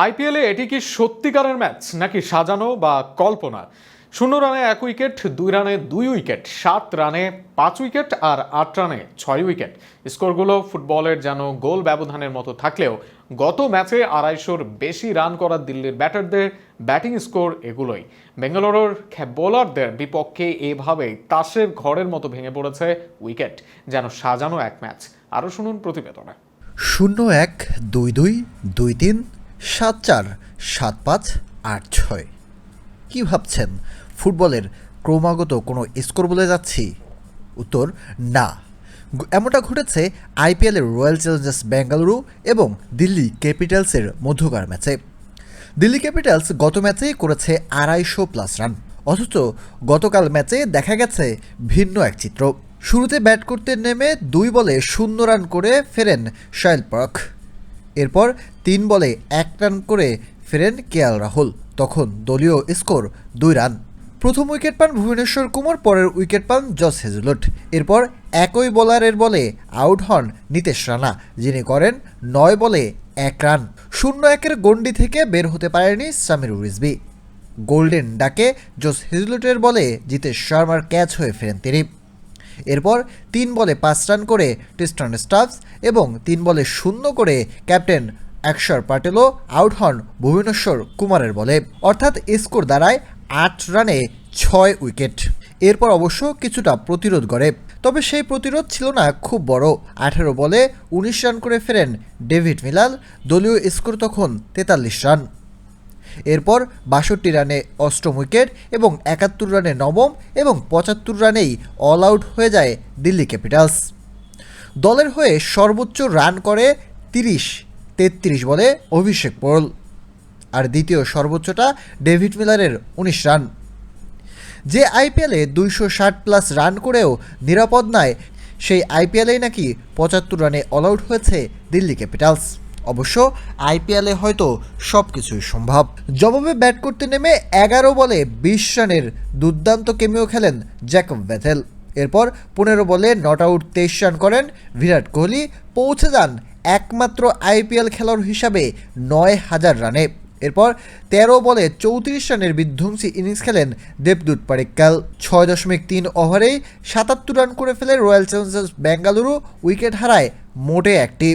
আইপিএলে এটি কি সত্যিকারের ম্যাচ নাকি সাজানো বা কল্পনা? 0 রানে 1 উইকেট, 2 রানে 2 উইকেট, 7 রানে 5 উইকেট আর 8 রানে 6 উইকেট। স্কোরগুলো ফুটবলের যেন গোল ব্যবধানের মতো থাকলেও গত ম্যাচে 250-র বেশি রান করা দিল্লির ব্যাটারদের ব্যাটিং স্কোর এগুলোই। বেঙ্গালুরুর বোলারদের বিপক্ষে এভাবেই তাসের ঘরের মতো ভেঙে পড়েছে উইকেট, যেন সাজানো এক ম্যাচ। আরও শুনুন প্রতিবেদনে। 0-1, 2-2, 2-3, 7-4, 7-5, 8-6। কী ভাবছেন, ফুটবলের ক্রমাগত কোনো স্কোর বলে যাচ্ছি? উত্তর না। এমনটা ঘটেছে আইপিএলের রয়্যাল চ্যালেঞ্জার্স বেঙ্গালুরু এবং দিল্লি ক্যাপিটালসের মধ্যকার ম্যাচে। দিল্লি ক্যাপিটালস গত ম্যাচেই করেছে 250+ রান, অথচ গতকাল ম্যাচে দেখা গেছে ভিন্ন এক চিত্র। শুরুতে ব্যাট করতে নেমে 2 বলে 0 রান করে ফেরেন শাইল পার্ক। এরপর 3 বলে 1 রান করে ফেরেন কেএল রাহুল। তখন দলীয় স্কোর 2 রান। প্রথম উইকেট পান ভুবনেশ্বর কুমার, পরের উইকেট পান জস হেজলুট। এরপর একই বোলারের বলে আউট হন নীতেশ রানা, যিনি করেন 9 বলে 1 রান। 0-1-এর গণ্ডি থেকে বের হতে পারেনি সামির রিজভি। গোল্ডেন ডাকে জস হেজলুটের বলে জিতেশ শর্মার ক্যাচ হয়ে ফেরেন তিনি। এরপর 3 বলে 5 রান করে টিস্টন স্টাফস এবং 3 বলে 0 করে ক্যাপ্টেন অক্ষর প্যাটেলও আউট হন ভুবনেশ্বর কুমারের বলে। অর্থাৎ স্কোর দাঁড়ায় 8 রানে 6 উইকেট। এরপর অবশ্য কিছুটা প্রতিরোধ গড়ে, তবে সেই প্রতিরোধ ছিল না খুব বড়। 18 বলে 19 রান করে ফেরেন ডেভিড মিলার। দলীয় স্কোর তখন 43 রান। এরপর 62 রানে অষ্টম উইকেট এবং 71 রানে নবম এবং 75 রানেই অল আউট হয়ে যায় দিল্লি ক্যাপিটালস। দলের হয়ে সর্বোচ্চ রান করে 33 বলে অভিষেক পোল, আর দ্বিতীয় সর্বোচ্চটা ডেভিড মিলারের 19 রান। যে আইপিএলে 260+ রান করেও নিরাপদ নয়, সেই আইপিএলেই নাকি 75 রানে অল আউট হয়েছে দিল্লি ক্যাপিটালস। অবশ্য আইপিএলে হয়তো সব কিছুই সম্ভব। জবাবে ব্যাট করতে নেমে 11 বলে 20 রানের দুর্দান্ত কেমিও খেলেন জ্যাকব বেথেল। এরপর 15 বলে নট আউট 23 রান করেন বিরাট কোহলি। পৌঁছে যান একমাত্র আইপিএল খেলোয়াড় হিসাবে 9000 রানে। এরপর 13 বলে 34 রানের বিধ্বংসী ইনিংস খেলেন দেবদূত পাডিক্কাল। 6.3 ওভারেই 77 রান করে ফেলে রয়্যাল চ্যালেঞ্জার্স বেঙ্গালুরু। উইকেট হারায় মোটে একটি।